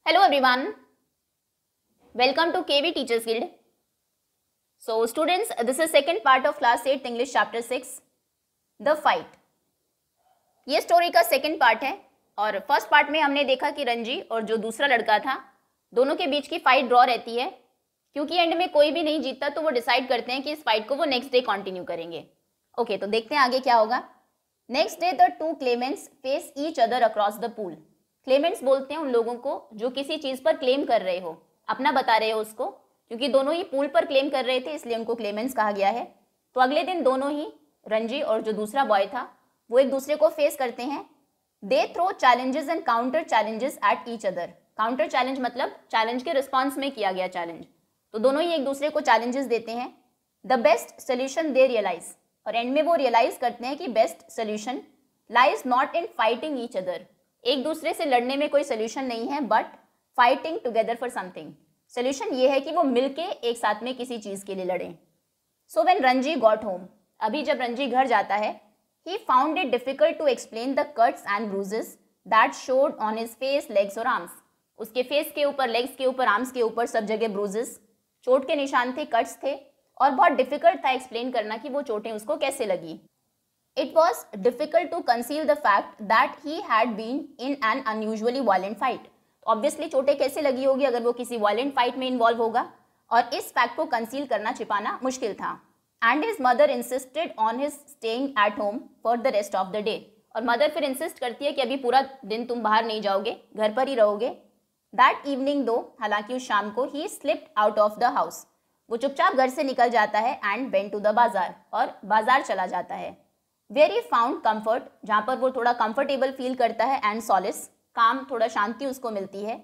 Hello everyone, welcome to KV Teachers Guild. So students, this is second part of class 8 English chapter 6, The Fight. ये story का second part है और first part में हमने देखा कि रंजी और जो दूसरा लड़का था दोनों के बीच की फाइट ड्रॉ रहती है क्योंकि एंड में कोई भी नहीं जीतता तो वो डिसाइड करते हैं कि इस फाइट को वो नेक्स्ट डे कंटिन्यू करेंगे. ओके, तो देखते हैं आगे क्या होगा. Next day the two Clements face each other across the pool. Clements बोलते हैं उन लोगों को जो किसी चीज पर क्लेम कर रहे हो, अपना बता रहे हो उसको, क्योंकि दोनों ही पूल पर क्लेम कर रहे थे इसलिए उनको क्लेमेंट्स कहा गया है. तो अगले दिन दोनों ही रंजी और जो दूसरा बॉय था वो एक दूसरे को फेस करते हैं. They throw challenges and counter challenges at each other. Counter challenge मतलब चैलेंज के रिस्पॉन्स में किया गया चैलेंज. तो दोनों ही एक दूसरे को चैलेंजेस देते हैं. The best solution they realise, और एंड में वो रियलाइज करते हैं कि best solution lies not in fighting each other. एक दूसरे से लड़ने में कोई सोल्यूशन नहीं है but fighting together for something. Solution ये है कि वो मिलके एक साथ में किसी चीज के लिए लड़ें. So when Ranji got home, अभी जब रंजी घर जाता है, he found it difficult to explain the cuts and bruises that showed on his face, legs और arms. उसके फेस के ऊपर, लेग्स के ऊपर, आर्म्स के ऊपर सब जगह ब्रूजेस, चोट के निशान थे, कट्स थे और बहुत डिफिकल्ट था एक्सप्लेन करना कि वो चोटें उसको कैसे लगी. It was difficult to conceal the fact that he had been in an unusually violent fight. Obviously चोटें कैसे लगी होगी अगर वो किसी वायलेंट फाइट में इन्वॉल्व होगा, और इस फैक्ट को कंसील करना, छिपाना मुश्किल था. And his mother insisted on his staying at home for the rest of the day. और मदर फिर इंसिस्ट करती है कि अभी पूरा दिन तुम बाहर नहीं जाओगे, घर पर ही रहोगे. दैट इवनिंग दो, हालांकि उस शाम को, ही slipped out of the house. वो चुपचाप घर से निकल जाता है एंड वेंट टू द बाजार, और बाजार चला जाता है. वेयर ही फाउंड कम्फर्ट, जहाँ पर वो थोड़ा कंफर्टेबल फील करता है, एंड सॉलिस, काम, थोड़ा शांति उसको मिलती है,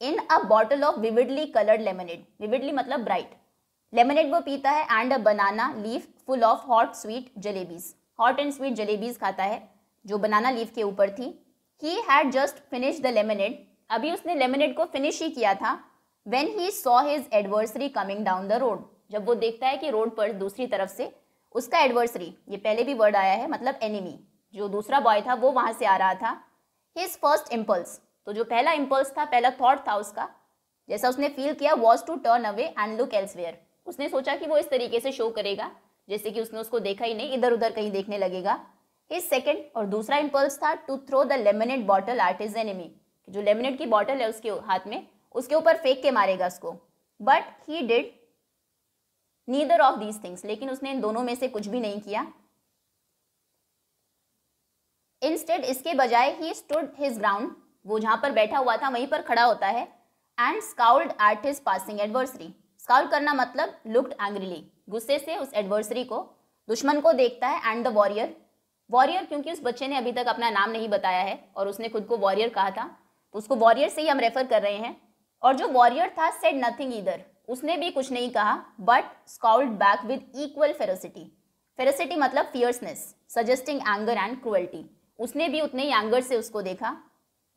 in a bottle of vividly coloured lemonade. Vividly मतलब ब्राइट. लेमनेड वो पीता है and a banana leaf full of hot sweet jalebis. Hot and sweet jalebis खाता है जो बनाना लीफ के ऊपर थी. He had just finish the lemonade, अभी उसने लेमनेड को फिनिश ही किया था. When he saw his adversary coming down the road, जब वो देखता है कि रोड पर दूसरी तरफ से उसका एडवर्सरी, ये पहले भी वर्ड आया है, मतलब एनिमी, जो दूसरा बॉय था वो वहां से आ रहा था. हिज फर्स्ट इम्पल्स, तो जो पहला इम्पल्स था, पहला थॉट था उसका, जैसा उसने फील किया, was to turn away and look elsewhere. उसने सोचा कि वो इस तरीके से शो करेगा जैसे कि उसने उसको देखा ही नहीं, इधर उधर कहीं देखने लगेगा. हिज सेकंड, और दूसरा इम्पल्स था, to throw the lemonade bottle at his enemy. जो लेमनेड की बॉटल है उसके हाथ में, उसके ऊपर फेंक के मारेगा उसको. But he did neither of these things, लेकिन उसने इन दोनों में से कुछ भी नहीं किया. इंस्टेड, इसके बजाय, ही स्टूड हिज ग्राउंड, वो जहां पर बैठा हुआ था वहीं पर खड़ा होता है. And scowled at his passing adversary. Scowl करना मतलब लुक्ड एंग्रीली, गुस्से से उस एडवर्सरी को, दुश्मन को देखता है. एंड द वॉरियर, वॉरियर क्योंकि उस बच्चे ने अभी तक अपना नाम नहीं बताया है और उसने खुद को वॉरियर कहा था, तो उसको वॉरियर से ही हम रेफर कर रहे हैं. और जो वॉरियर था, सेड नथिंग ईदर, उसने भी कुछ नहीं कहा, but scowled back with equal ferocity. Ferocity मतलब fierceness, suggesting anger and cruelty. उसने भी उतने ही एंगर से उसको देखा.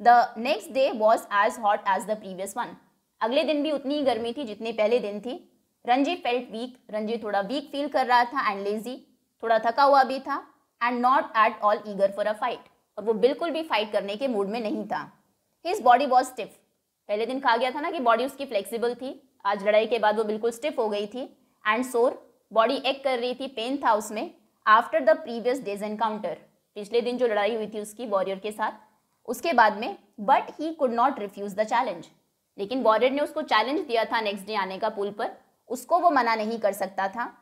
The next day was as hot as the previous one. अगले दिन भी उतनी ही गर्मी थी जितनी पहले दिन थी. रंजी फेल्ट वीक, रंजी थोड़ा वीक फील कर रहा था, एंड लेजी, थोड़ा थका हुआ भी था. And not at all eager for a fight, और वो बिल्कुल भी फाइट करने के मूड में नहीं था. His body was stiff. पहले दिन कहा गया था ना कि बॉडी उसकी फ्लेक्सिबल थी, आज लड़ाई के बाद वो बिल्कुल स्टिफ हो गई थी. एंड सोर, बॉडी एक कर रही थी, पेन था उसमें. After the previous days encounter, पिछले दिन जो लड़ाई हुई थी उसकी वॉरियर के साथ, उसके बाद में. But he could not refuse the challenge, लेकिन वॉरियर ने उसको चैलेंज दिया था नेक्स्ट डे आने का पूल पर, उसको वो मना नहीं कर सकता था.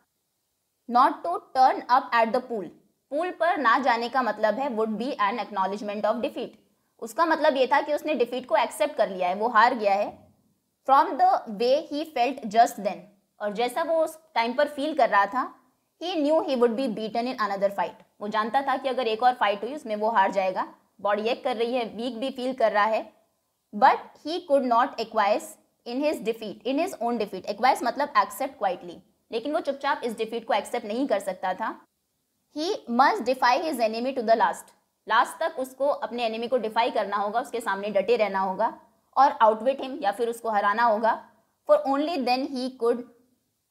Not to turn up at the pool, pool पर ना जाने का मतलब है would be an acknowledgement of defeat. उसका मतलब ये था कि उसने डिफीट को एक्सेप्ट कर लिया है, वो हार गया है. From the way he felt just then, और जैसा वो उस टाइम पर फील कर रहा था, he knew he would be beaten in another fight. वो जानता था कि अगर एक और फाइट हुई उसमें वो हार जाएगा. बॉडी एक कर रही है, वीक भी फील कर रहा है. But he could not acquiesce in his defeat, in his own defeat. Acquiesce मतलब एक्सेप्ट क्वाइटली, लेकिन वो चुपचाप इस डिफीट को एक्सेप्ट नहीं कर सकता था. He must defy his enemy to the last. Last तक उसको अपने एनिमी को डिफाई करना होगा, उसके सामने डटे रहना होगा और आउटविट हिम, या फिर उसको हराना होगा. For only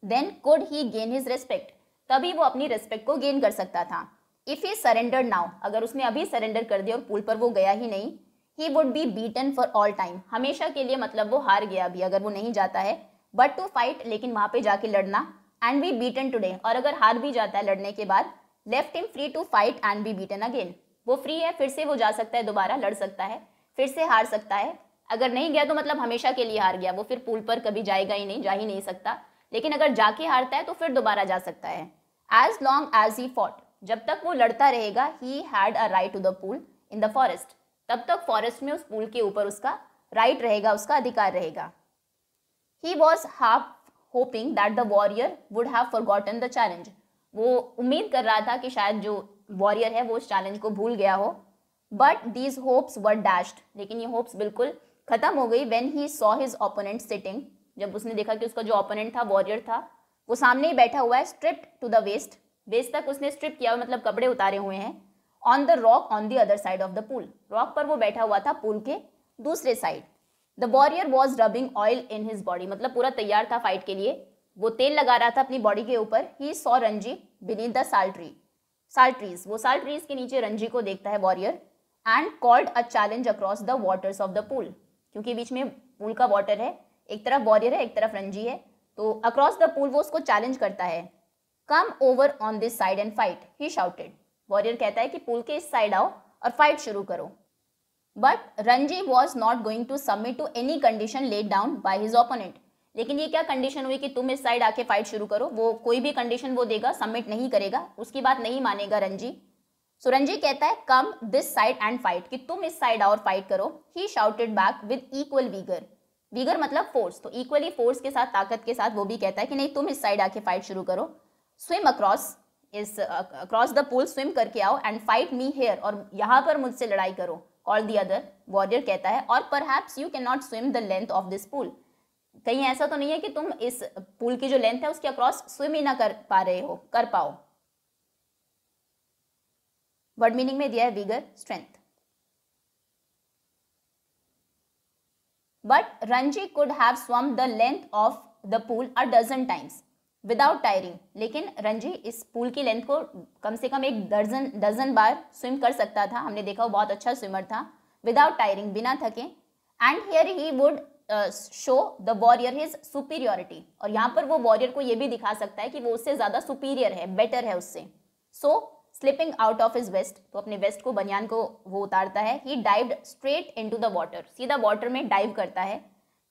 then could he gain his respect, तभी वो अपनी रेस्पेक्ट को गेन कर सकता था. इफ ही सरेंडर नाउ, अगर उसने अभी सरेंडर कर दिया और पूल पर वो गया ही नहीं, ही would be beaten for all time, हमेशा के लिए मतलब वो हार गया अभी अगर वो नहीं जाता है, बट टू फाइट, लेकिन वहां पे जाके लड़ना, एंड बी बीटन टुडे, और अगर हार भी जाता है लड़ने के बाद, left him free to fight and be beaten again, वो फ्री है, फिर से वो जा सकता है, दोबारा लड़ सकता है, फिर से हार सकता है, अगर नहीं गया तो मतलब हमेशा के लिए हार गया, वो फिर पूल पर कभी जाएगा ही नहीं, जा ही नहीं सकता, लेकिन अगर जाके हारता है तो फिर दोबारा जा सकता है। As long as he fought, जब तक वो लड़ता रहेगा, he had a right to the pool in the forest, तब तक फॉरेस्ट में उस पूल के ऊपर उसका राइट रहेगा, उसका अधिकार रहेगा। He was half hoping that the warrior would have forgotten the challenge, वो उम्मीद कर रहा था कि शायद जो वॉरियर है वो उस चैलेंज को भूल गया हो, but these hopes were dashed, लेकिन ये होप्स बिल्कुल खत्म हो गई when he saw his opponent sitting, जब उसने देखा कि उसका जो ओपोनेंट था, वॉरियर था, वो सामने ही बैठा हुआ है, stripped to the waist, waist तक उसने स्ट्रिप किया, मतलब कपड़े उतारे हुए हैं, on the rock on the other side of the pool, rock पर वो बैठा हुआ था पूल के दूसरे side. The warrior was rubbing oil in his body, मतलब पूरा तैयार था फाइट के लिए, वो तेल लगा रहा था अपनी बॉडी के ऊपर। He saw Ranji beneath the salt trees, वो साल्ट ट्रीज के नीचे रंजी को देखता है warrior, and called a challenge across the waters of the pool, क्योंकि बीच में पूल का वाटर है, एक तरफ वॉरियर है, एक तरफ रंजी है, तो अक्रॉस द पूल वो उसको चैलेंज करता है। Come over on this side and fight, he shouted, warrior कहता है कि पूल के इस साइड आओ और फाइट शुरू करो। But Ranji was not going to submit to any condition laid down by his opponent, लेकिन ये क्या कंडीशन हुई कि तुम इस साइड आके फाइट शुरू करो, वो कोई भी कंडीशन वो देगा सबमिट नहीं करेगा, उसकी बात नहीं मानेगा रंजी। सो रंजी कहता है come this side and fight, कि तुम इस साइड आओ और फाइट करो। He shouted back with equal vigour, vigour मतलब फोर्स, तो इक्वली फोर्स के साथ, ताकत के साथ वो भी कहता है कि नहीं तुम इस साइड आके फाइट शुरू करो। Swim across the pool, swim करके आओ, एंड फाइट मी हेयर, और यहाँ पर मुझसे लड़ाई करो। ऑल द अदर, वॉरियर कहता है, और perhaps you can not swim the length of this pool, कहीं ऐसा तो नहीं है कि तुम इस पूल की जो लेंथ है उसके अक्रॉस स्विम ही ना कर पाओ। वर्ड मीनिंग में दिया है vigour, strength. But Ranji could have swum the length of the pool a dozen times without tiring, लेकिन रंजी इस पूल की लेंथ को कम से कम एक डजन बार स्विम कर सकता था, हमने देखा वो बहुत अच्छा स्विमर था, विदाउट टायरिंग, बिना थके। And here he would show the warrior his superiority, और यहाँ पर वो वॉरियर को ये भी दिखा सकता है कि वो उससे ज़्यादा सुपीरियर है, बेटर है उससे। So slipping out of his vest, तो अपने वेस्ट को, बनियान को वो उतारता है। He dived straight into the water, सीधा वाटर में डाइव करता है।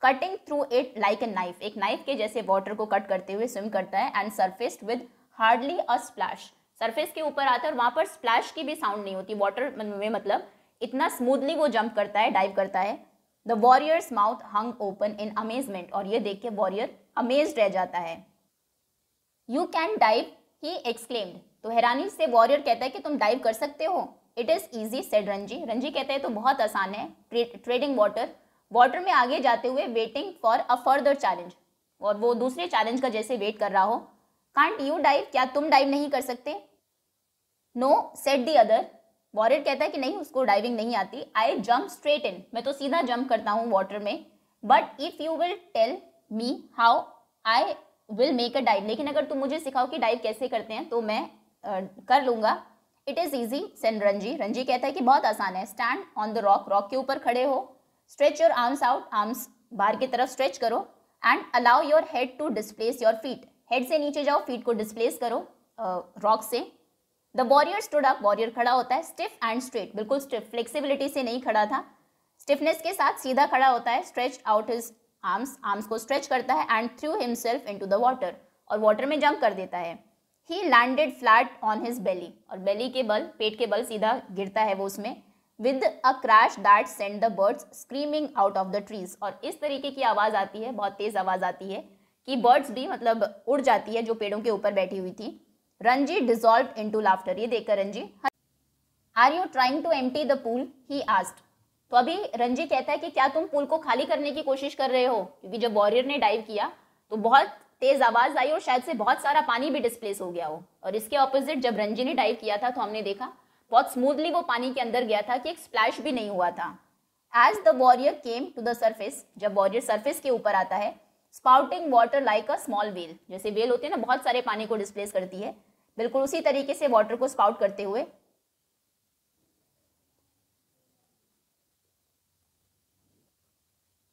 Cutting through it like a knife, एक नाइफ के जैसे वाटर को कट करते हुए स्विम करता है। And surfaced with hardly a splash, surface के ऊपर आता है और वहाँ पर स्प्लैश की भी साउंड नहीं होती वाटर में, मतलब इतना स्मूथली वो जंप करता है, डाइव करता है। The warriors mouth hung open in amazement, और ये देख के वॉरियर अमेज्ड रह जाता है। You can dive, he exclaimed, तो हैरानी से वॉरियर कहता है कि तुम डाइव कर सकते हो। It is easy said Ranji, Ranji कहते हैं तो बहुत आसान है। ट्रेडिंग वाटर में आगे जाते हुए, waiting for a further challenge, और वो दूसरे चैलेंज का जैसे वेट कर रहा हो। कांट यू डाइव, क्या तुम डाइव नहीं कर सकते? No said the other, warrior कहता है कि नहीं उसको डाइविंग नहीं आती। आई जंप स्ट्रेट इन, मैं तो सीधा जंप करता हूँ वाटर में। But if you will tell me how I will make a dive, लेकिन अगर तुम मुझे सिखाओ कि डाइव कैसे करते हैं तो मैं कर लूंगा। It is easy said Ranji, Ranji कहता है कि बहुत आसान है। Stand on the rock, rock के ऊपर खड़े हो। Stretch your arms out, arms बाहर की तरफ स्ट्रेच करो। And allow your head to displace your feet, head से नीचे जाओ, फीट को डिस्प्लेस करो रॉक से। The warrior stood up, warrior खड़ा होता है। स्टिफ एंड स्ट्रेट, बिल्कुल स्टिफ, फ्लेक्सिबिलिटी से नहीं खड़ा था, स्टिफनेस के साथ सीधा खड़ा होता है। Stretch out his arms, arms को स्ट्रेच करता है। And threw himself into the water, और वाटर में जंप कर देता है। He landed flat on his belly, और बेली के बल, पेट के बल सीधा गिरता है वो उसमें। With a crash that send the birds screaming out of the trees, और इस तरीके की आवाज़ आती है, बहुत तेज़ आवाज़ आती है कि बर्ड्स भी मतलब उड़ जाती है जो पेड़ों के ऊपर बैठी हुई थी। रंजी डिजॉल्व इनटू लाफ्टर, ये देखकर Ranji, are you trying to empty the pool, he asked, तो अभी रंजी कहता है कि क्या तुम पूल को खाली करने की कोशिश कर रहे हो, क्योंकि जब वॉरियर ने डाइव किया तो बहुत तेज आवाज आई और शायद से बहुत सारा पानी भी डिस्प्लेस हो गया हो। और इसके ऑपोजिट जब रंजी ने डाइव किया था तो हमने देखा बहुत स्मूथली वो पानी के अंदर गया था कि एक स्प्लैश भी नहीं हुआ था। As the warrior came to the surface, जब वॉरियर सर्फेस के ऊपर आता है, spouting water like a small whale, जैसे वेल होती है ना, बहुत सारे पानी को डिस्प्लेस करती है, बिल्कुल उसी तरीके से वाटर को स्पाउट करते हुए।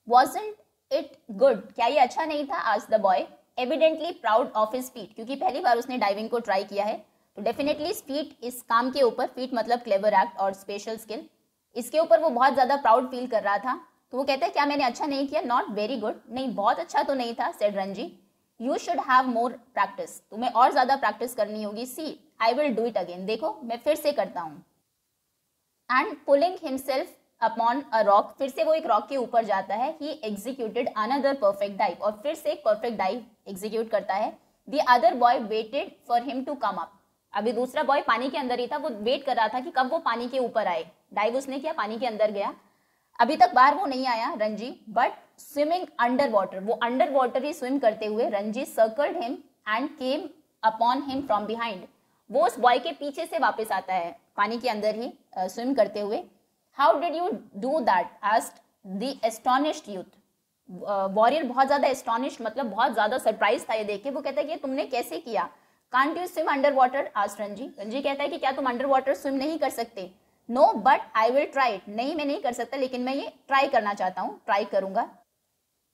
वॉजंट इट गुड, क्या ये अच्छा नहीं था? Asked the boy, evidently proud of his feet, क्योंकि पहली बार उसने डाइविंग को ट्राई किया है तो डेफिनेटली फीट, इस काम के ऊपर, फीट मतलब क्लेवर एक्ट और स्पेशल स्किल, इसके ऊपर वो बहुत ज्यादा प्राउड फील कर रहा था। तो वो कहता है क्या मैंने अच्छा नहीं किया? नॉट वेरी गुड, नहीं बहुत अच्छा तो नहीं था, said Ranji. You should have more practice, तुम्हें और ज्यादा प्रैक्टिस करनी होगी। See I will do it again, देखो मैं फिर से करता हूँ। And pulling himself upon a rock, फिर से वो एक रॉक के ऊपर जाता है। He executed another perfect dive, और फिर से एक परफेक्ट डाइव एग्जीक्यूट करता है। The other boy waited for him to come up, अभी दूसरा बॉय पानी के अंदर ही था, वो वेट कर रहा था कि कब वो पानी के ऊपर आए। डाइव उसने किया, पानी के अंदर गया, अभी तक बाहर वो नहीं आया Ranji, but swimming under water, वो अंडर वाटर ही स्विम करते हुए, Ranji circled him and came upon him from behind, वो उस बॉय के पीछे से वापस आता है पानी के अंदर ही स्विम करते हुए। How did you do that? Asked the astonished youth, warrior बहुत ज्यादा एस्टोनिश्ड मतलब बहुत ज्यादा सरप्राइज था ये देख के। वो कहता है कि तुमने कैसे किया? Can't you swim under water? Asked Ranji, Ranji कहता है कि क्या तुम अंडर वाटर स्विम नहीं कर सकते? No but I will try it, नहीं मैं नहीं कर सकता लेकिन मैं ये ट्राई करना चाहता हूँ, ट्राई करूंगा।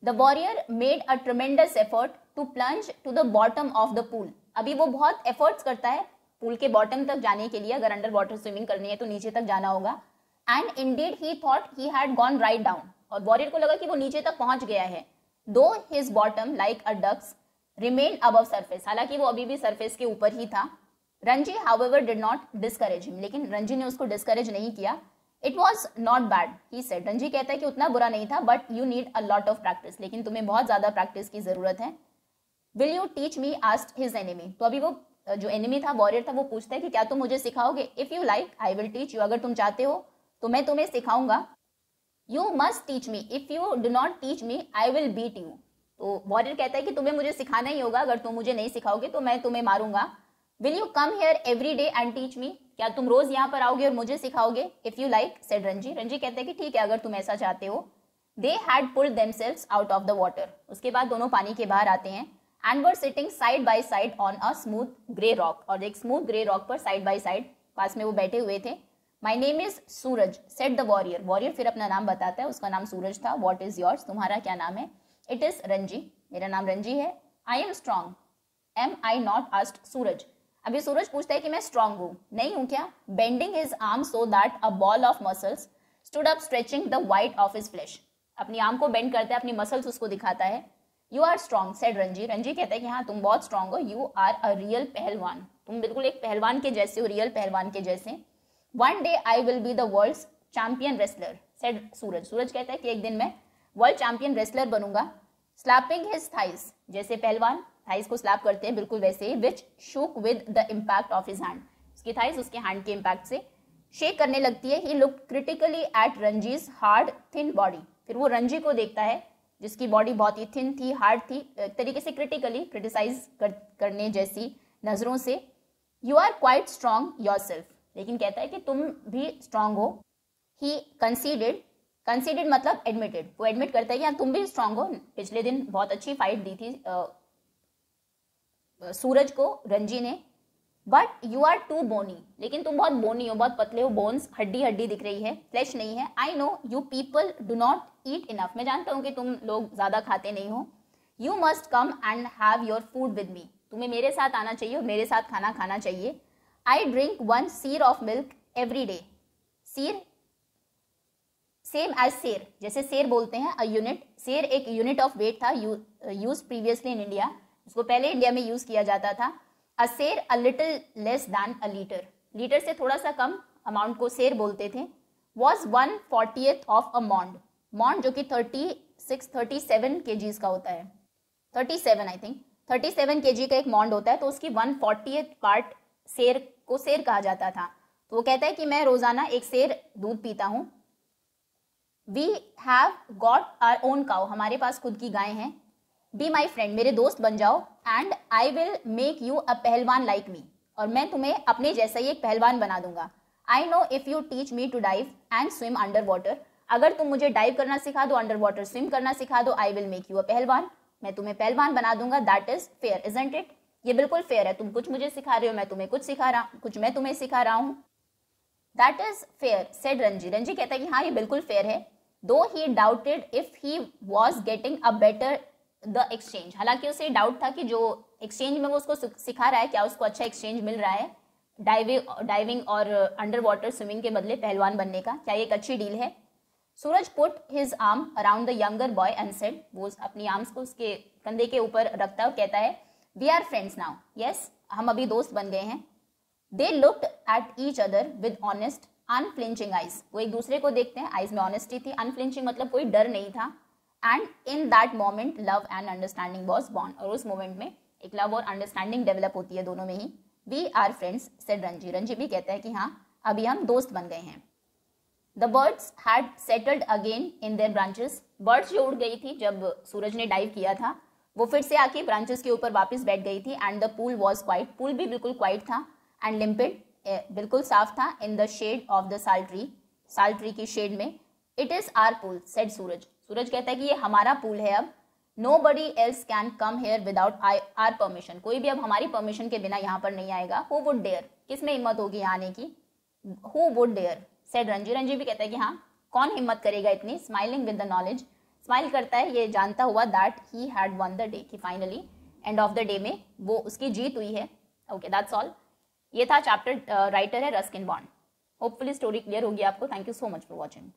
The warrior made a tremendous effort to plunge to the bottom of the pool, अभी वो बहुत एफर्ट्स करता है पूल के बॉटम तक जाने के लिए, अगर अंडर वाटर स्विमिंग करनी है तो नीचे तक जाना होगा। And Indeed he thought he had gone write down, और वॉरियर को लगा कि वो नीचे तक पहुंच गया है। Though his bottom like a ducks remain above surface, हालांकि वो अभी भी सरफेस के ऊपर ही था। Ranji however did not discourage him, लेकिन रंजी ने उसको डिस्करेज नहीं किया। It was not bad he said, Ranji कहता है कि उतना बुरा नहीं था, but you need a lot of practice, लेकिन तुम्हें बहुत ज्यादा प्रैक्टिस की जरूरत है। Will you teach me? Asked his enemy, तो अभी वो जो एनिमी था, वॉरियर था, वो पूछता है कि क्या तुम मुझे सिखाओगे? If you like I will teach you, अगर तुम चाहते हो तो मैं तुम्हें सिखाऊंगा। You must teach me, if you do not teach me I will beat you, तो वॉरियर कहता है कि तुम्हें मुझे सिखाना ही होगा, अगर तुम मुझे नहीं सिखाओगे तो मैं तुम्हें मारूंगा। Will you come here every day and teach me, क्या तुम रोज यहाँ पर आओगे और मुझे सिखाओगे? If you like, said Ranji, Ranji कहते हैं कि ठीक है अगर तुम ऐसा चाहते हो। They had pulled themselves out of the water, उसके बाद दोनों पानी के बाहर आते हैं। And were sitting side by side on a smooth grey rock, और एक स्मूथ ग्रे रॉक पर साइड बाय साइड पास में वो बैठे हुए थे। My name is Suraj, said the warrior, warrior फिर अपना नाम बताता है, उसका नाम सूरज था। वॉट इज योर्स, तुम्हारा क्या नाम है? इट इज रंजी, मेरा नाम रंजी है। I am strong, am I not? Asked Suraj, अभी सूरज पूछता है कि मैं स्ट्रॉन्ग हूं, नहीं हूं क्या? Bending his arm so that a ball of muscles stood up stretching the white of his flesh, अपनी आर्म को बेंड करता है, अपनी मसल्स उसको दिखाता है। You are strong, said Ranji, Ranji कहता है कि हाँ तुम बहुत स्ट्रॉन्ग हो। यू आर अ रियल पहलवान, तुम बिल्कुल एक पहलवान के जैसे हो, रियल पहलवान के जैसे। One day I will be the world's champion wrestler, said Suraj, Suraj कहता है कि एक दिन मैं वर्ल्ड चैंपियन रेसलर बनूंगा। स्लैपिंग हिज थाइस, जैसे पहलवान थाइस को स्लैप करते हैं बिल्कुल वैसे ही। Which shook with the impact of his hand, उसकी थाइस उसके हैंड के इम्पैक्ट से शेक करने लगती है। He looked critically at Ranji's hard thin body, फिर वो रंजी को देखता है जिसकी बॉडी बहुत ही थिन थी, हार्ड थी, एक तरीके से क्रिटिकली क्रिटिसाइज करने जैसी नजरों से। You are quite strong yourself, लेकिन कहता है कि तुम भी स्ट्रांग हो। ही कंसीडेड, कंसीडेड मतलब एडमिटेड, वो एडमिट करता है कि हाँ तुम भी स्ट्रांग हो, पिछले दिन बहुत अच्छी फाइट दी थी सूरज को रंजी ने। बट यू आर टू बोनी, लेकिन तुम बहुत बोनी हो, बहुत पतले हो, बोन्स हड्डी हड्डी दिख रही है, फ्लैश नहीं है। I know you people do not eat enough, मैं जानता हूँ कि तुम लोग ज्यादा खाते नहीं हो। You must come and have your food with me, तुम्हें मेरे साथ आना चाहिए और मेरे साथ खाना खाना चाहिए। I drink one seer of milk every day, seer same as seer, जैसे सेर बोलते हैं अ यूनिट, सेर एक यूनिट ऑफ वेट था, यूज प्रीवियसली इन इंडिया, इसको पहले इंडिया में यूज किया जाता था। अ सेर a little less than a litre, litre से थोड़ा सा कम अमाउंट को सेर बोलते थे। वॉज 1/40 ऑफ अ मॉन्ड, मॉन्ड जो कि 37 kgs का होता है, 37 आई थिंक 37 kg का एक मॉन्ड होता है, तो उसकी 1/40 पार्ट सेर को सेर कहा जाता था। तो वो कहता है कि मैं रोजाना एक सेर दूध पीता हूँ। We have got our own cow, हमारे पास खुद की गाय हैं। बी माई फ्रेंड, मेरे दोस्त बन जाओ। And I will make you अ पहलवान लाइक मी, और मैं तुम्हें अपने जैसा ही एक पहलवान बना दूंगा। I know if you teach me to dive and swim underwater, अगर तुम मुझे डाइव करना सिखा दो, अंडर वाटर स्विम करना सिखा दो, आई विल मेक यू अ पहलवान, मैं तुम्हें पहलवान बना दूंगा। That is fair isn't it, ये बिल्कुल फेयर है, तुम कुछ मुझे सिखा रहे हो, मैं तुम्हें कुछ मैं तुम्हें सिखा रहा हूँ। That is fair, said Ranji, Ranji कहता है कि हाँ ये बिल्कुल फेयर है। Though he doubted if he was getting a better the exchange, हालांकि उसे डाउट था कि जो एक्सचेंज में वो उसको सिखा रहा है क्या उसको अच्छा एक्सचेंज मिल रहा है डाइविंग और अंडर वाटर स्विमिंग के बदले पहलवान बनने का, क्या ये एक अच्छी डील है। Suraj put his arm around the younger boy and said, वो अपनी आर्म्स को उसके कंधे के ऊपर रखता है और कहता है we are friends now, yes हम अभी दोस्त बन गए हैं। They looked at each other with honest unflinching eyes, वो एक दूसरे को देखते हैं, आइज में ऑनेस्टी थी, अनफ्लिंचिंग मतलब कोई डर नहीं था। And in that moment love and understanding was born, और उस मोमेंट में एक लव और अंडरस्टैंडिंग डेवलप होती है दोनों में ही। We are friends said Ranji, Ranji भी कहता है कि हाँ अभी हम दोस्त बन गए हैं। The birds had settled again in their branches, birds जो उड़ गई थी जब सूरज ने डाइव किया था वो फिर से आके ब्रांचेस के ऊपर वापस बैठ गई थी। And the pool was quiet, pool भी बिल्कुल क्वाइट था। एंड लिम्पिड, बिल्कुल साफ था। In the shade of the sal tree की शेड में। It is our pool said Suraj, Suraj कहता है कि ये हमारा पूल है अब। Nobody else can come here without our permission, कोई भी अब हमारी परमिशन के बिना यहाँ पर नहीं आएगा। हु वुड डेयर, किस में हिम्मत होगी यहाँ आने की। Who would dare said Ranji, Ranji भी कहता है कि हाँ कौन हिम्मत करेगा इतनी। Smiling with the knowledge, smile करता है ये जानता हुआ that he had won the day, कि finally end of the day में वो उसकी जीत हुई है। ओके दैट्स ऑल, ये था चैप्टर, राइटर है Ruskin bond. Hopefully story clear होगी आपको। Thank you so much for watching.